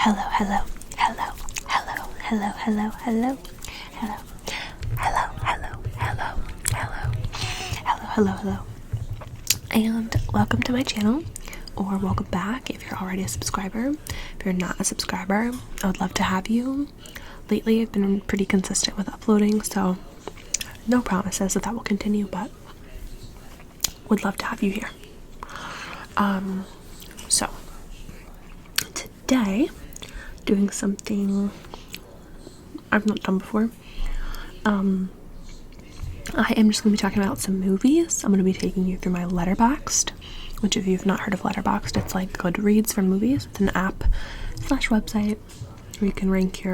Hello, hello, hello, hello, hello, hello, hello, hello, hello, hello, hello, hello, hello, hello, hello, and welcome to my channel, or welcome back if you're already a subscriber. If you're not a subscriber, I would love to have you. Lately, I've been pretty consistent with uploading, so no promises that will continue, but would love to have you here. So today, doing something I've not done before. I am just going to be talking about some movies. I'm going to be taking you through my Letterboxd, which if you've not heard of Letterboxd, it's like Goodreads for movies. It's an app / website where you can rank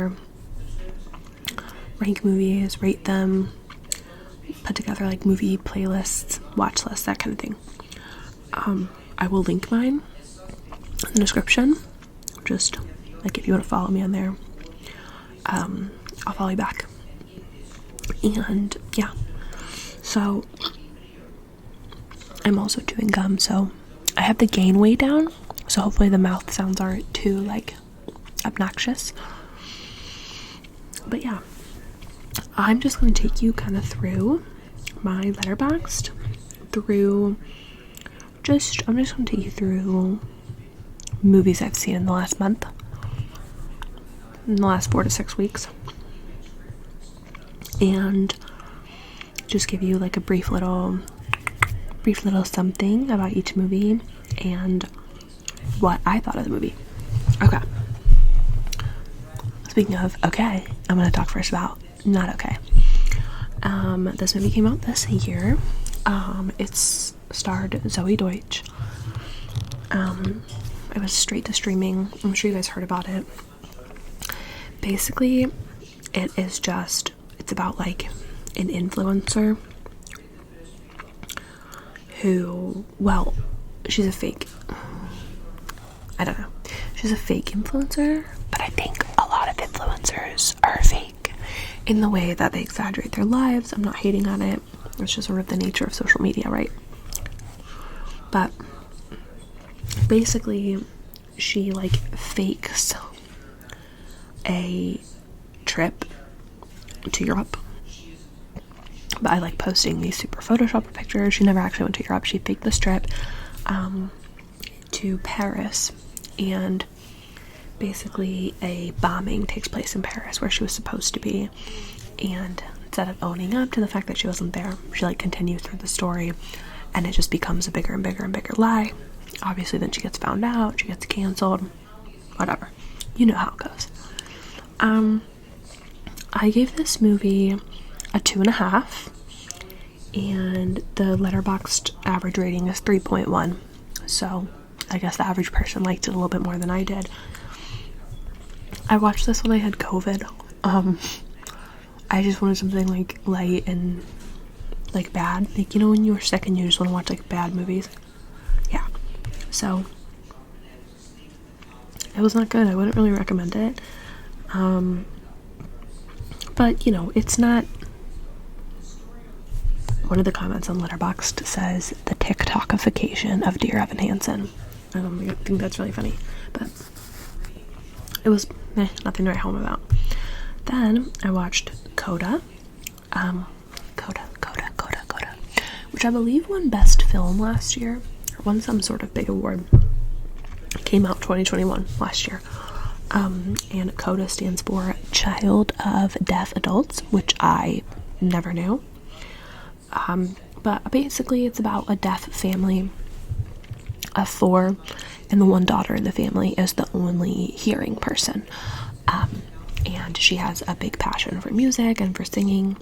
movies, rate them, put together like movie playlists, watch lists, that kind of thing. I will link mine in the description. Just like if you want to follow me on there, I'll follow you back. And yeah, so I'm also chewing gum, so I have the gain way down, so hopefully the mouth sounds aren't too like obnoxious. But yeah, I'm just going to take you kind of through my Letterboxd, I'm just going to take you through movies I've seen in the last month, in the last 4 to 6 weeks, and just give you like a brief little something about each movie and what I thought of the movie. Okay. Speaking of okay, I'm going to talk first about not okay. This movie came out this year. It's starred Zoe Deutsch. It was straight to streaming. I'm sure you guys heard about it. Basically, it's about like an influencer who, well, she's a fake influencer, but I think a lot of influencers are fake in the way that they exaggerate their lives. I'm not hating on it. It's just sort of the nature of social media, right? But basically, she like fakes a trip to Europe by like posting these super photoshopped pictures. She never actually went to Europe. She faked this trip to Paris, and basically a bombing takes place in Paris where she was supposed to be, and instead of owning up to the fact that she wasn't there, she like continues through the story, and it just becomes a bigger and bigger and bigger lie. Obviously then she gets found out, she gets canceled, whatever, you know how it goes. I gave this movie a 2.5, and the Letterboxd average rating is 3.1, so I guess the average person liked it a little bit more than I did. I watched this when I had COVID. I just wanted something like light and like bad, like, you know, when you were sick and you just want to watch like bad movies. Yeah, so it was not good. I wouldn't really recommend it. But you know, it's not. One of the comments on Letterboxd says the TikTokification of Dear Evan Hansen. I think that's really funny, but it was nothing to write home about. Then I watched Coda, which I believe won Best Film last year, or won some sort of big award. It came out 2021 last year. And Coda stands for Child of Deaf Adults, which I never knew. But basically it's about a deaf family of 4, and the one daughter in the family is the only hearing person. And she has a big passion for music and for singing,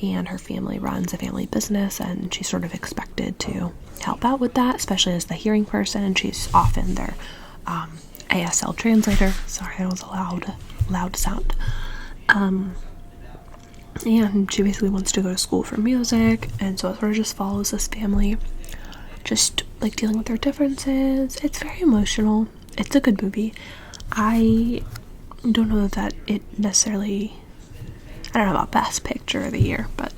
and her family runs a family business, and she's sort of expected to help out with that, especially as the hearing person. She's often their ASL translator. Sorry, that was a loud sound. And she basically wants to go to school for music, and so it sort of just follows this family just like dealing with their differences. It's very emotional. It's a good movie. I don't know that it necessarily, I don't know about best picture of the year, but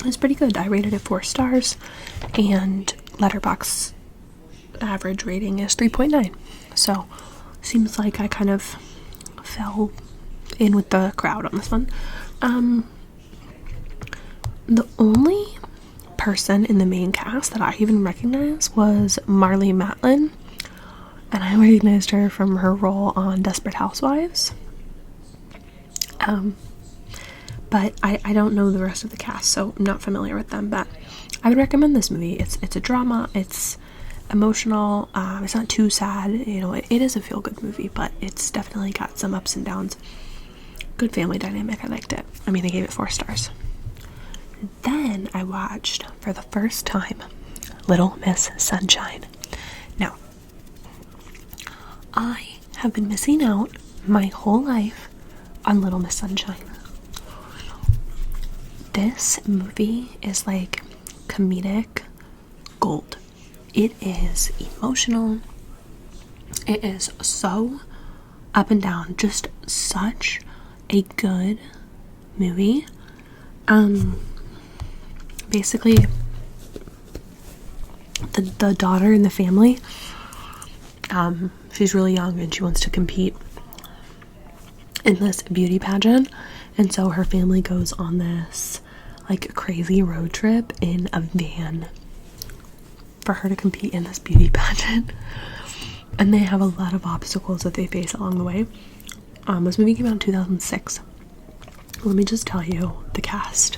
it's pretty good. I rated it 4 stars, and Letterboxd average rating is 3.9. So seems like I kind of fell in with the crowd on this one. The only person in the main cast that I even recognized was Marlee Matlin, and I recognized her from her role on Desperate Housewives. But I don't know the rest of the cast, so I'm not familiar with them, but I would recommend this movie. It's a drama, it's emotional, it's not too sad, you know, it is a feel-good movie, but it's definitely got some ups and downs. Good family dynamic, I liked it. I mean, I gave it 4 stars. Then I watched, for the first time, Little Miss Sunshine. Now, I have been missing out my whole life on Little Miss Sunshine. This movie is like comedic gold. It is emotional. It is so up and down. Just such a good movie. Basically, the daughter in the family, she's really young and she wants to compete in this beauty pageant, and so her family goes on this like crazy road trip in a van for her to compete in this beauty pageant, and they have a lot of obstacles that they face along the way. This movie came out in 2006. Let me just tell you the cast: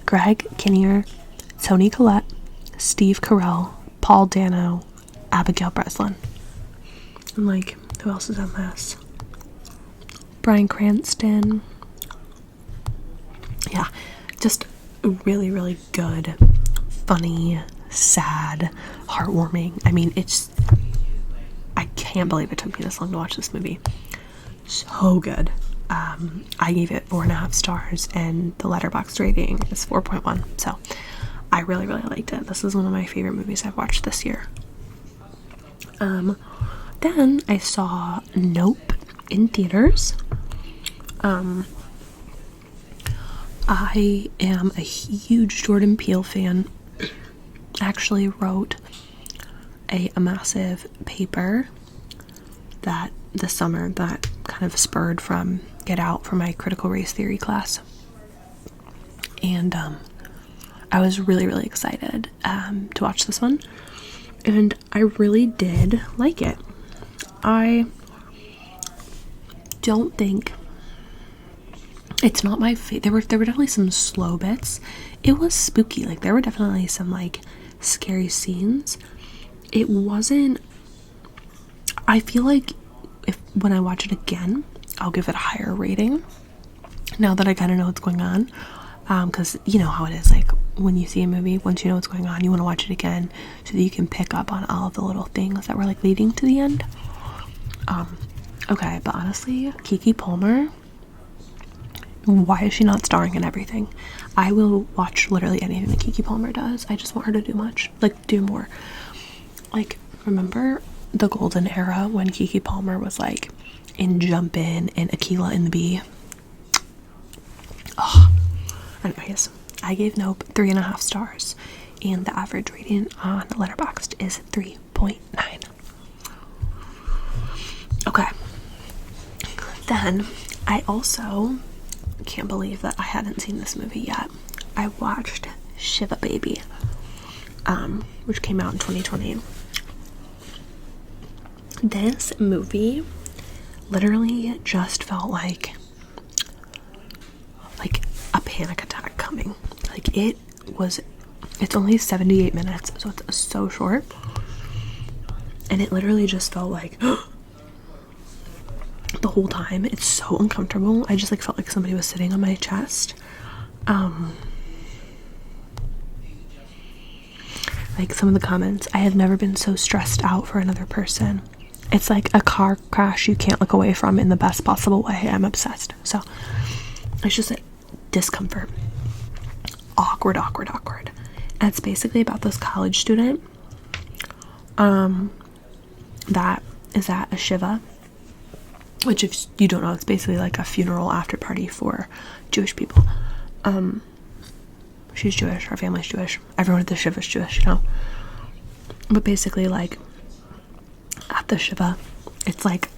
Greg Kinnear, Toni Collette, Steve Carell, Paul Dano, Abigail Breslin. And like, who else is on this? Bryan Cranston. Yeah, just really, really good, funny, sad, heartwarming. I mean, I can't believe it took me this long to watch this movie. So good. I gave it 4.5 stars, and the Letterboxd rating is 4.1. So I really, really liked it. This is one of my favorite movies I've watched this year. Then I saw Nope in theaters. I am a huge Jordan Peele fan. Actually wrote a massive paper that this summer that kind of spurred from Get Out for my critical race theory class. And I was really, really excited to watch this one. And I really did like it. I don't think it's not my favorite. There were definitely some slow bits. It was spooky. Like, there were definitely some like scary scenes. It wasn't. I feel like when I watch it again, I'll give it a higher rating now that I kind of know what's going on. Because you know how it is. Like, when you see a movie, once you know what's going on, you want to watch it again so that you can pick up on all of the little things that were like leading to the end. Okay, but honestly, Keke Palmer, why is she not starring in everything? I will watch literally anything that Keke Palmer does. I just want her to do more. Like, remember the golden era when Keke Palmer was like in Jump In and Akeelah and the Bee? Oh, anyways, I gave Nope 3.5 stars, and the average rating on Letterboxd is 3.9. Okay. Then I also can't believe that I hadn't seen this movie yet. I watched Shiva Baby, which came out in 2020. This movie literally just felt like a panic attack coming. Like, it's only 78 minutes, so it's so short, and it literally just felt like the whole time. It's so uncomfortable. I just like felt like somebody was sitting on my chest. Like, some of the comments: I have never been so stressed out for another person. It's like a car crash you can't look away from in the best possible way. I'm obsessed. So it's just like discomfort. Awkward. And it's basically about this college student that is at a Shiva, which, if you don't know, it's basically like a funeral after party for Jewish people. She's Jewish, her family's Jewish, everyone at the Shiva is Jewish, you know. But basically, like, at the Shiva, it's like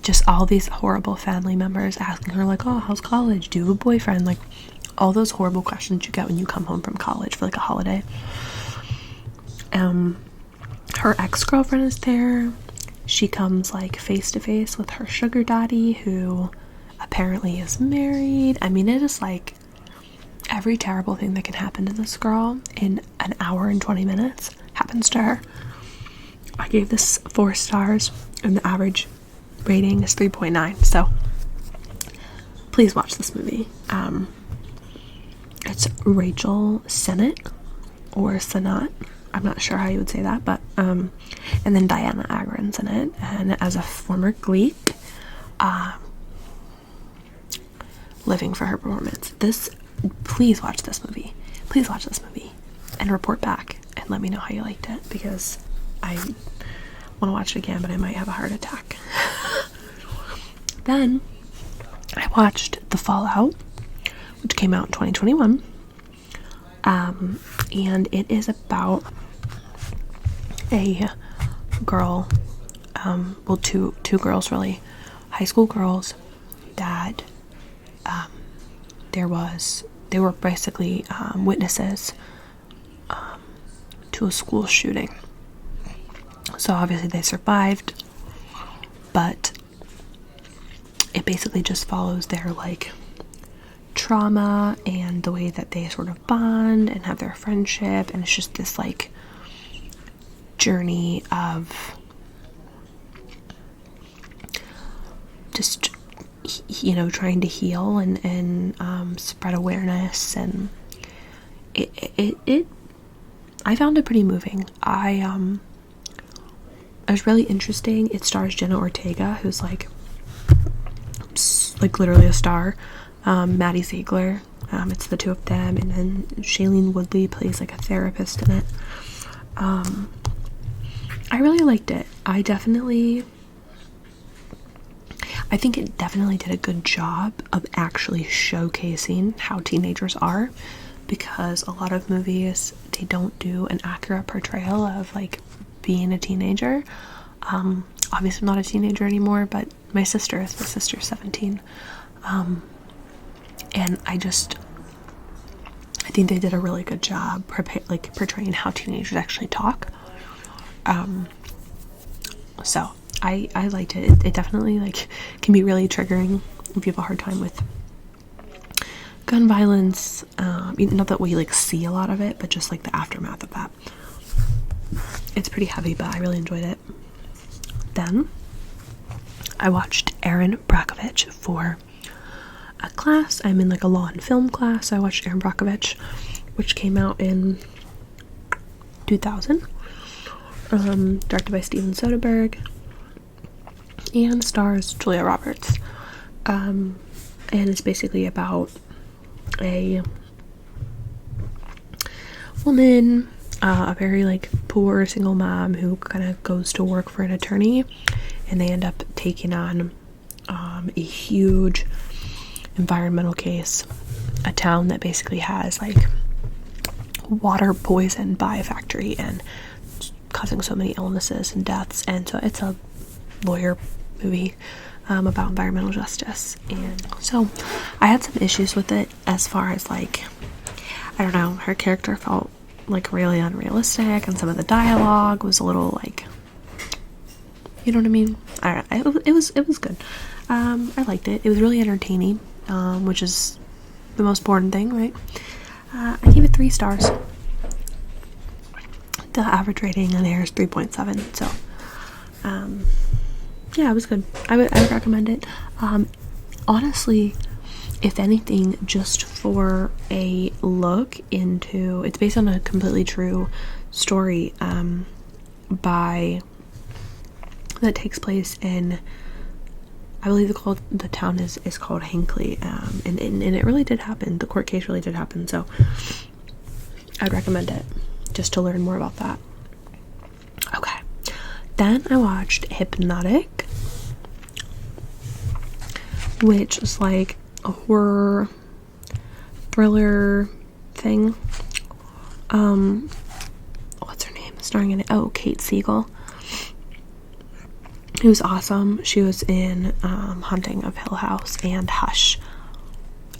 just all these horrible family members asking her, like, oh, how's college? Do you have a boyfriend? Like, all those horrible questions you get when you come home from college for, like, a holiday. Her ex-girlfriend is there. She comes, like, face to face with her sugar daddy, who apparently is married. I mean, it is, like, every terrible thing that can happen to this girl in an hour and 20 minutes happens to her. I gave this 4 stars, and the average rating is 3.9, so please watch this movie. It's Rachel Sennett, or Sennett, I'm not sure how you would say that, but and then Diana Agron's in it, and as a former Gleek, living for her performance. Please watch this movie, and report back and let me know how you liked it, because I want to watch it again, but I might have a heart attack. Then I watched The Fallout, which came out in 2021, and it is about a girl, well, two girls, really, high school girls, that they were basically witnesses to a school shooting. So obviously they survived, but it basically just follows their, like, trauma and the way that they sort of bond and have their friendship, and it's just this, like, journey of just, you know, trying to heal and spread awareness, and it I found it pretty moving. It was really interesting. It stars Jenna Ortega, who's like literally a star. Maddie Ziegler, it's the two of them, and then Shailene Woodley plays like a therapist in it. I really liked it. I think it definitely did a good job of actually showcasing how teenagers are, because a lot of movies, they don't do an accurate portrayal of, like, being a teenager. Obviously I'm not a teenager anymore, but my sister's 17. And I think they did a really good job portraying how teenagers actually talk. So I liked it. It definitely, like, can be really triggering if you have a hard time with gun violence. Not that we, like, see a lot of it, but just, like, the aftermath of that. It's pretty heavy, but I really enjoyed it. Then I watched Erin Brockovich for a class. I'm in, like, a law and film class, so I watched Erin Brockovich, which came out in 2000. Directed by Steven Soderbergh, and stars Julia Roberts. And it's basically about a woman, a very, like, poor single mom who kind of goes to work for an attorney, and they end up taking on a huge environmental case, a town that basically has, like, water poisoned by a factory and causing so many illnesses and deaths. And so it's a lawyer movie about environmental justice. And so I had some issues with it, as far as, like, I don't know, her character felt, like, really unrealistic, and some of the dialogue was a little, like, you know what I mean? I don't know. It was good. I liked it. It was really entertaining, which is the most important thing, right? I gave it 3 stars. The average rating on here is 3.7, so yeah, it was good. I would recommend it. Honestly, if anything, just for a look into, it's based on a completely true story that takes place in, I believe the town is called Hinckley, and it really did happen. The court case really did happen, so I'd recommend it just to learn more about that. Okay, then I watched Hypnotic, which is like a horror thriller thing. What's her name starring in it? Oh, Kate Siegel. It was awesome. She was in Haunting of Hill House and Hush,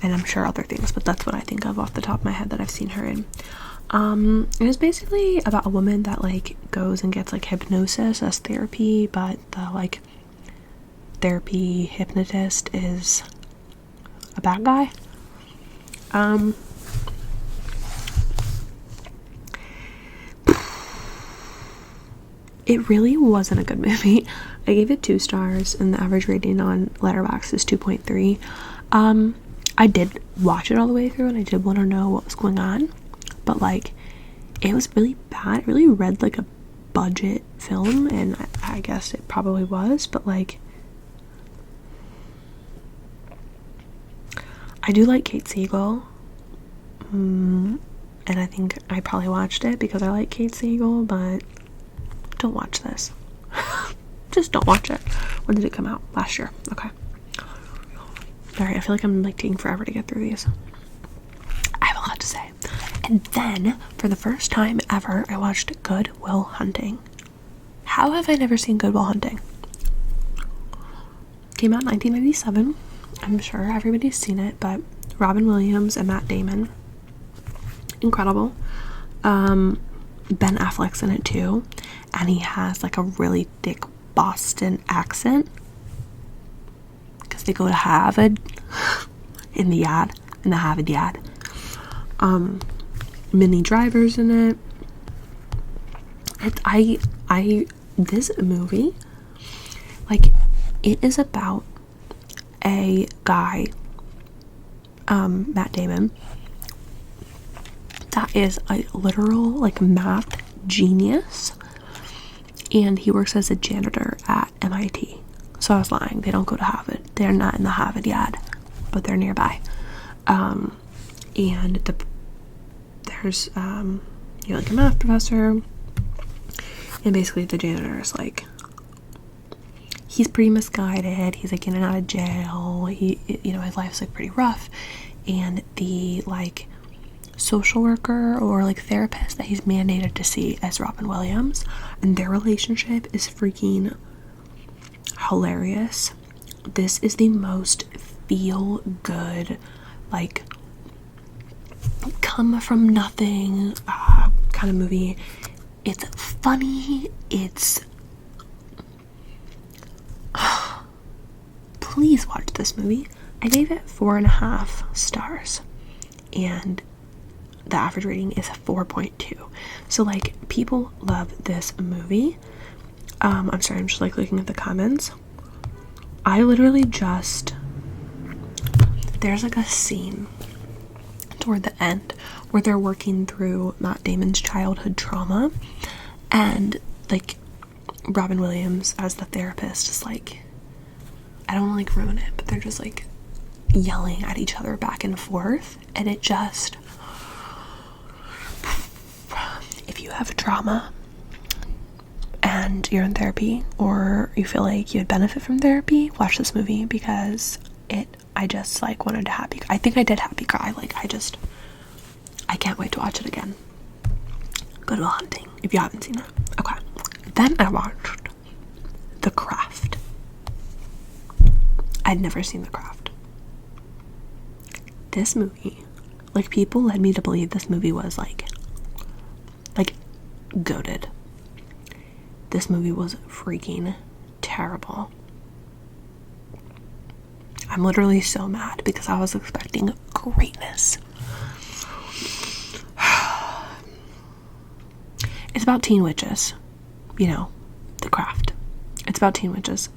and I'm sure other things, but that's what I think of off the top of my head that I've seen her in. It was basically about a woman that like goes and gets like hypnosis as therapy, but the like therapy hypnotist is a bad guy. It really wasn't a good movie. I gave it 2 stars, and the average rating on Letterboxd is 2.3. I did watch it all the way through, and I did want to know what was going on, but like it was really bad. It really read like a budget film, and I guess it probably was, but like I do like Kate Siegel, and I think I probably watched it because I like Kate Siegel, but don't watch this. Just don't watch it. When did it come out? Last year. Okay. Alright, I feel like I'm like taking forever to get through these. I have a lot to say. And then, for the first time ever, I watched Good Will Hunting. How have I never seen Good Will Hunting? Came out in 1997. I'm sure everybody's seen it, but Robin Williams and Matt Damon. Incredible. Ben Affleck's in it too, and he has like a really thick Boston accent because they go to Harvard in the Harvard yard. Minnie Driver's in it. This movie, like, it is about a guy, Matt Damon, that is a literal like math genius, and he works as a janitor at MIT. So I was lying, they don't go to Harvard, they're not in the Harvard yard, but they're nearby. And there's like a math professor, and basically the janitor is like, he's pretty misguided, he's like in and out of jail, his life's like pretty rough, and the like social worker or like therapist that he's mandated to see as Robin Williams, and their relationship is freaking hilarious. This is the most feel good, like come from nothing kind of movie. It's funny, it's please watch this movie. I gave it 4.5 stars, and the average rating is 4.2. So like people love this movie. I'm sorry, I'm just like looking at the comments. I literally there's like a scene toward the end where they're working through Matt Damon's childhood trauma, and like Robin Williams as the therapist is like, I don't want to like ruin it, but they're just like yelling at each other back and forth, and it just, if you have trauma and you're in therapy, or you feel like you'd benefit from therapy, watch this movie, because I just like wanted to I think I did happy cry. Like I can't wait to watch it again. Good Will Hunting, if you haven't seen it. Okay. Then I watched The Craft. I'd never seen The Craft. This movie, like people led me to believe this movie was like goated. This movie was freaking terrible. I'm literally so mad because I was expecting greatness. It's about teen witches. The Craft. It's about teen witches.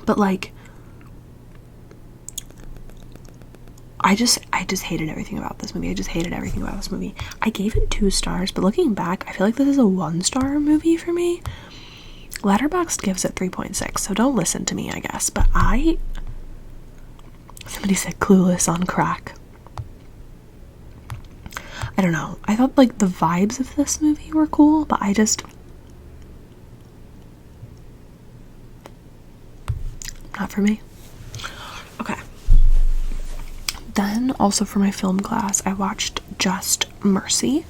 But like, I just hated everything about this movie. I gave it 2 stars, but looking back, I feel like this is a 1-star movie for me. Letterboxd gives it 3.6, so don't listen to me, I guess. But somebody said Clueless on crack. I don't know. I thought like the vibes of this movie were cool, but not for me. Okay. Then also for my film class, I watched Just Mercy.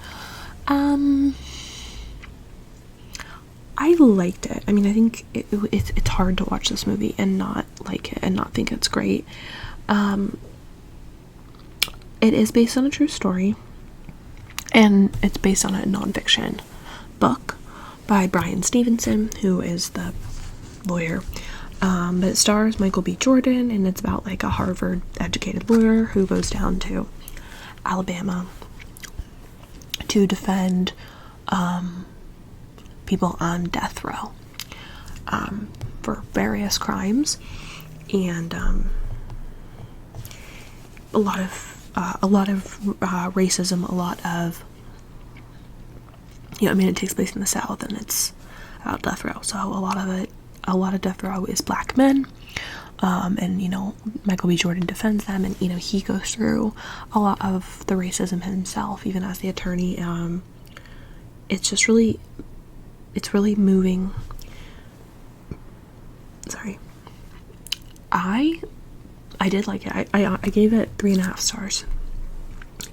I liked it. I mean, I think it's hard to watch this movie and not like it and not think it's great. It is based on a true story, and it's based on a nonfiction book by Brian Stevenson, who is the lawyer. But it stars Michael B. Jordan, and it's about like a Harvard educated lawyer who goes down to Alabama to defend people on death row for various crimes, and a lot of racism, a lot of, I mean, it takes place in the South, and it's about death row, so a lot of death row is black men, and Michael B. Jordan defends them, and he goes through a lot of the racism himself, even as the attorney. It's really moving. Sorry. I did like it. I gave it 3.5 stars,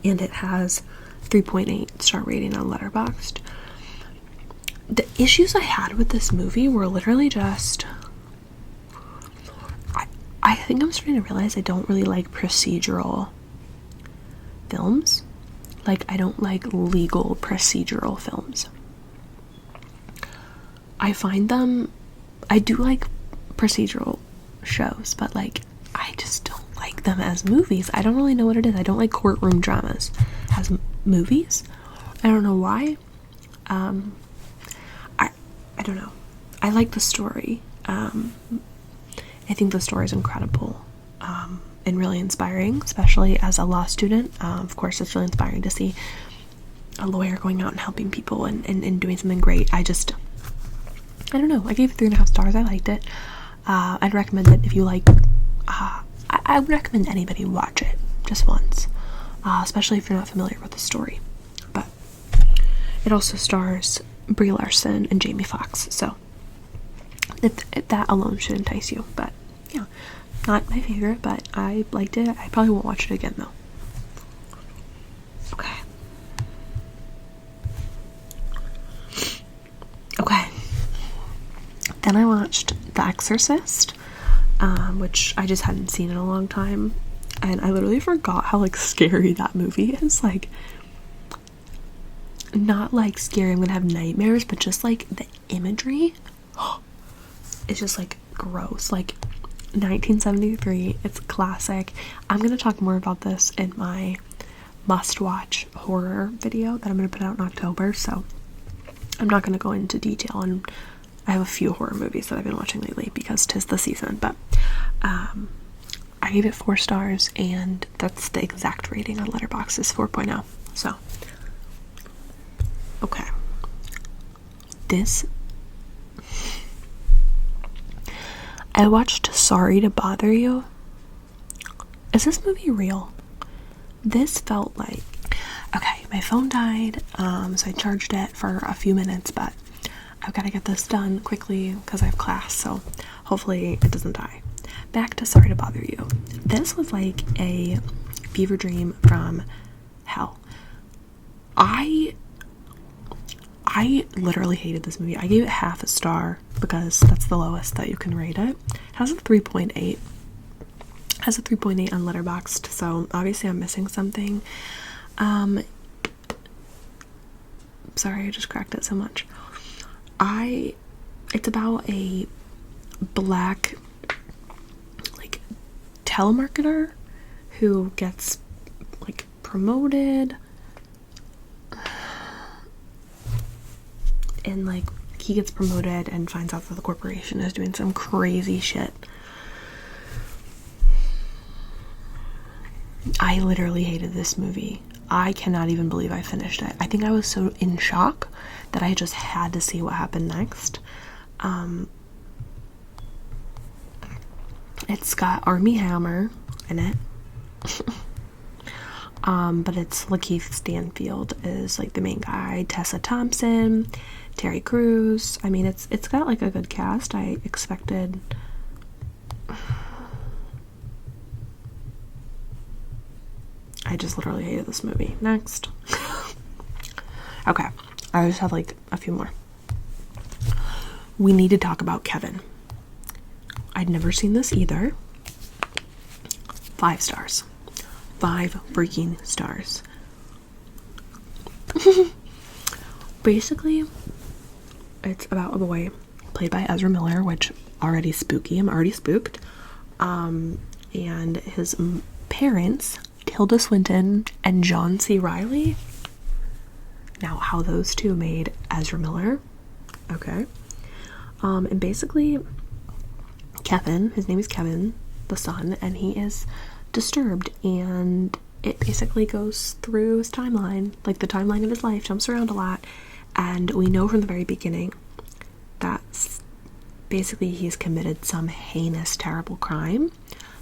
and it has 3.8 star rating on Letterboxd. The issues I had with this movie were literally just, I think I'm starting to realize I don't really like procedural films. Like, I don't like legal procedural films. I do like procedural shows, but like, I just don't like them as movies. I don't really know what it is. I don't like courtroom dramas as movies. I don't know why. I don't know. I like the story. I think the story is incredible, and really inspiring, especially as a law student. Of course, it's really inspiring to see a lawyer going out and helping people and doing something great. I don't know. I gave it 3.5 stars. I liked it. I'd recommend it if you like. I would recommend anybody watch it just once, especially if you're not familiar with the story. But it also stars Brie Larson and Jamie Foxx, so that alone should entice you. But yeah, not my favorite, but I liked it. I probably won't watch it again though. Okay. Then I watched The Exorcist, which I just hadn't seen in a long time, and I literally forgot how like scary that movie is. Like, not like scary, I'm gonna have nightmares, but just like the imagery, it's just like gross. Like 1973, it's classic. I'm gonna talk more about this in my must-watch horror video that I'm gonna put out in October, so I'm not gonna go into detail, and I have a few horror movies that I've been watching lately because 'tis the season. But I gave it 4 stars, and that's the exact rating on Letterboxd, is 4.0. So okay, I watched Sorry to Bother You. Is this movie real? This felt like, okay, my phone died, so I charged it for a few minutes, but I've got to get this done quickly because I have class, so hopefully it doesn't die. Back to Sorry to Bother You. This was like a fever dream from hell. I literally hated this movie. I gave it half a star because that's the lowest that you can rate it. It has a 3.8. It has a 3.8 on Letterboxd, so obviously I'm missing something. Sorry, I just cracked it so much. It's about a black, like, telemarketer who gets, like, promoted, and like he gets promoted and finds out that the corporation is doing some crazy shit. I literally hated this movie. I cannot even believe I finished it. I think I was so in shock that I just had to see what happened next. It's got Armie Hammer in it. But it's Lakeith Stanfield is like the main guy, Tessa Thompson, Terry Crews. I mean, it's got like a good cast. I expected I just literally hated this movie. Next. Okay, I just have like a few more. We need to talk about Kevin. I'd never seen this either. 5 stars. 5 freaking stars. Basically, it's about a boy played by Ezra Miller, which already spooky. I'm already spooked. And his parents, Tilda Swinton and John C. Reilly. Now, how those two made Ezra Miller. Okay. And basically, Kevin, his name is Kevin, the son, and he is disturbed, and it basically goes through his timeline, like the timeline of his life, jumps around a lot, and we know from the very beginning that basically he's committed some heinous, terrible crime,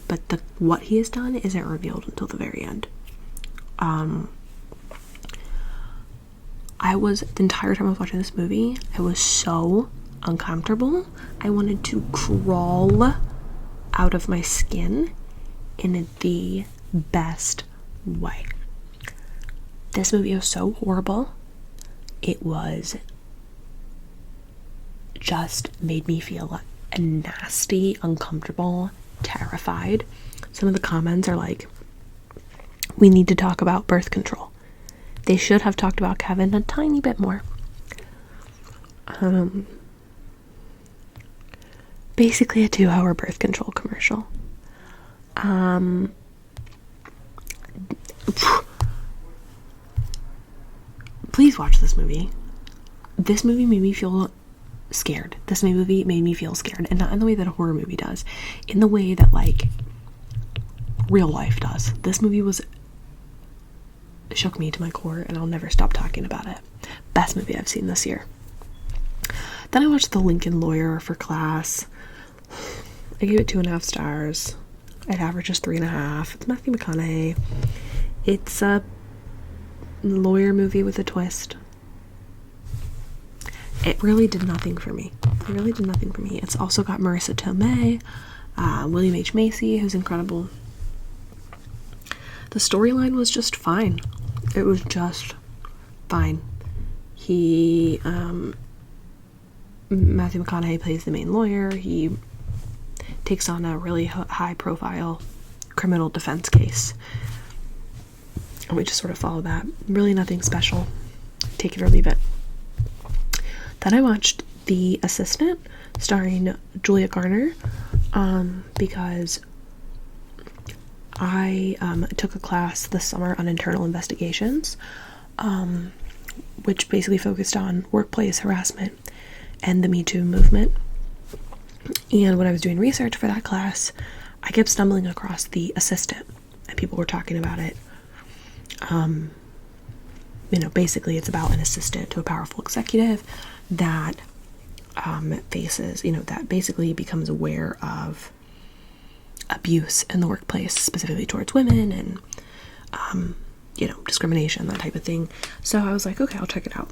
but what he has done isn't revealed until the very end. The entire time I was watching this movie, I was so uncomfortable. I wanted to crawl out of my skin in the best way. This movie was so horrible. It was just made me feel nasty, uncomfortable, terrified. Some of the comments are like, we need to talk about birth control. They should have talked about Kevin a tiny bit more. Basically a 2-hour birth control commercial. Please watch this movie. This movie made me feel scared. This movie made me feel scared, and not in the way that a horror movie does, in the way that like real life does. This movie shook me to my core, and I'll never stop talking about it. Best movie I've seen this year. Then I watched The Lincoln Lawyer for class. I gave it 2.5 stars. It averages 3.5. It's Matthew McConaughey. It's a lawyer movie with a twist. It really did nothing for me. It's also got Marissa Tomei, William H. Macy, who's incredible. The storyline was just fine. It was just fine. Matthew McConaughey plays the main lawyer. He takes on a really high-profile criminal defense case. And we just sort of follow that. Really nothing special. Take it or leave it. Then I watched The Assistant, starring Julia Garner, because I took a class this summer on internal investigations, which basically focused on workplace harassment and the Me Too movement. And when I was doing research for that class, I kept stumbling across The Assistant, and people were talking about it. Basically it's about an assistant to a powerful executive that faces, that basically becomes aware of abuse in the workplace, specifically towards women, and discrimination, that type of thing. So I was like, okay, I'll check it out.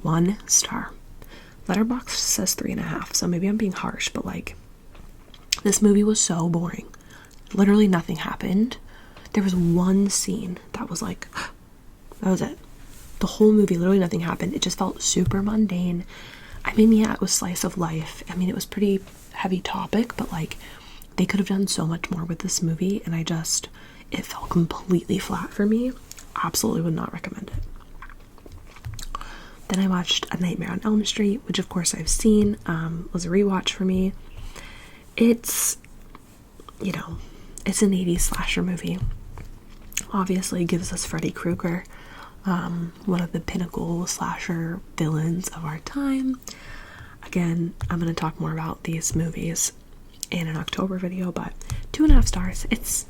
1 star. Letterboxd says 3.5, so maybe I'm being harsh, but like, this movie was so boring. Literally nothing happened. There was one scene that was like, that was it. The whole movie, literally nothing happened. It just felt super mundane. I mean, yeah, it was slice of life. I mean, it was pretty heavy topic, but like, they could have done so much more with this movie, and it felt completely flat for me. Absolutely would not recommend it. Then I watched A Nightmare on Elm Street, which of course I've seen, was a rewatch for me. It's an 80s slasher movie. Obviously gives us Freddy Krueger, one of the pinnacle slasher villains of our time. Again, I'm going to talk more about these movies in an October video, but 2.5 stars. It's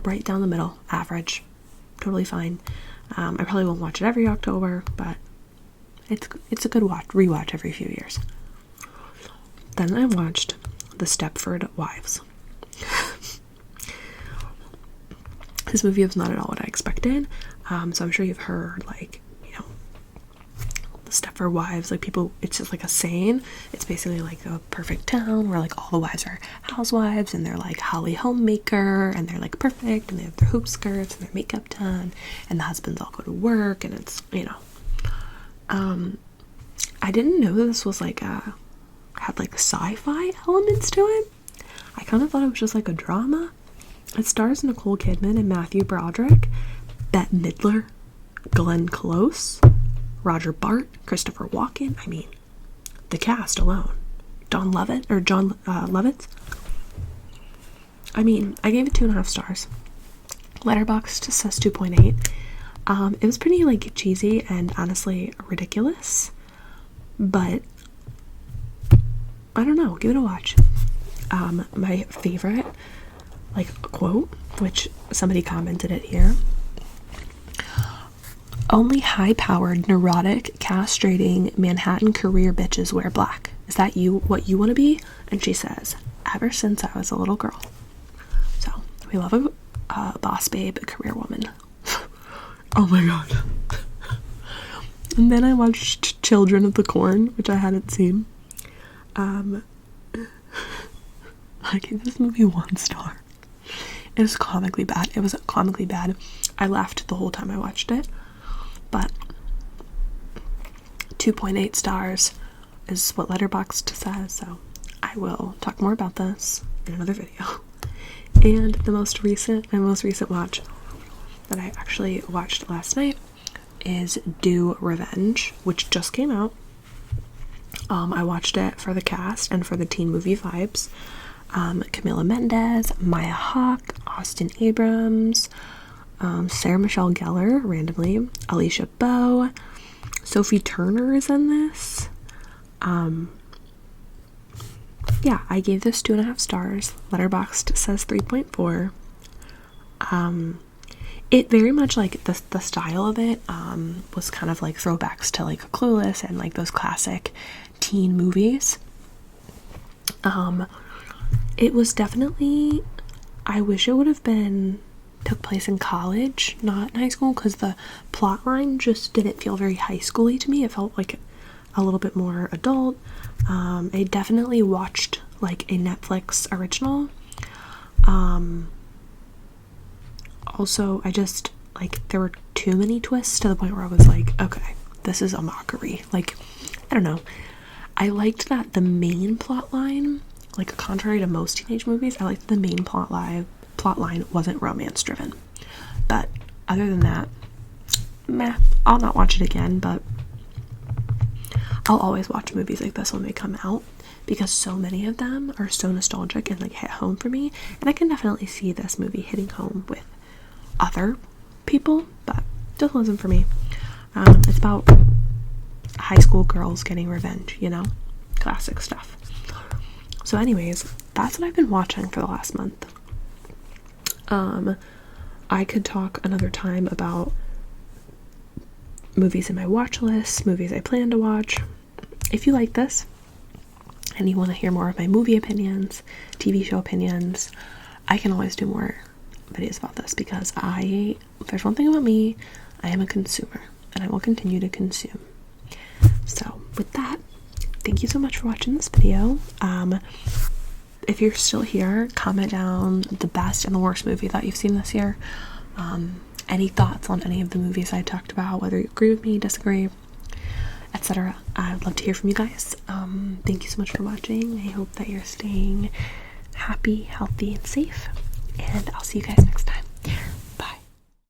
right down the middle, average, totally fine. I probably won't watch it every October, but it's a good rewatch every few years. Then I watched The Stepford Wives. This movie was not at all what I expected. So I'm sure you've heard, The Stepford Wives, people, it's just like a saying. It's basically like a perfect town where all the wives are housewives, and they're like Holly homemaker, and they're perfect, and they have their hoop skirts and their makeup done, and the husbands all go to work, and it's, I didn't know this was had like sci-fi elements to it. I kind of thought it was just like a drama. It stars Nicole Kidman and Matthew Broderick, Bette Midler, Glenn Close, Roger Bart, Christopher Walken. I mean, the cast alone. John Lovitz. I mean, I gave it 2.5 stars. Letterboxd says 2.8. It was pretty like cheesy and honestly ridiculous, but I don't know, give it a watch. My favorite like quote, which somebody commented it here: only high-powered, neurotic, castrating Manhattan career bitches wear black. Is that what you want to be? And she says, ever since I was a little girl. So we love a boss babe, a career woman. Oh my god. And then I watched Children of the Corn, which I hadn't seen. I gave this movie 1 star. It was comically bad. I laughed the whole time I watched it. But 2.8 stars is what Letterboxd says, so I will talk more about this in another video. And my most recent watch that I actually watched last night is Do Revenge, which just came out. I watched it for the cast and for the teen movie vibes. Camila Mendes, Maya Hawke, Austin Abrams, Sarah Michelle Gellar, randomly, Alicia Bowe, Sophie Turner is in this. Yeah, I gave this 2.5 stars. Letterboxd says 3.4. It very much like the style of it was kind of like throwbacks to like Clueless and like those classic teen movies. It was definitely, I wish it would have took place in college, not in high school, because the plot line just didn't feel very high schooly to me. It felt like a little bit more adult. I definitely watched like a Netflix original. Also, I just like, there were too many twists to the point where I was like, okay, this is a mockery. Like, I don't know. I liked that the main plot line, like contrary to most teenage movies, I liked the main plot line wasn't romance driven. But other than that, meh, I'll not watch it again, but I'll always watch movies like this when they come out, because so many of them are so nostalgic and like hit home for me, and I can definitely see this movie hitting home with other people, but just wasn't for me. It's about high school girls getting revenge, you know, classic stuff. So anyways, that's what I've been watching for the last month. I could talk another time about movies in my watch list, movies I plan to watch. If you like this and you want to hear more of my movie opinions, TV show opinions, I can always do more videos about this, because if there's one thing about me, I am a consumer and I will continue to consume. So with that, thank you so much for watching this video. If you're still here, comment down the best and the worst movie that you've seen this year. Any thoughts on any of the movies I talked about, whether you agree with me, disagree, etc. I'd love to hear from you guys. Thank you so much for watching. I hope that you're staying happy, healthy, and safe, and I'll see you guys next time.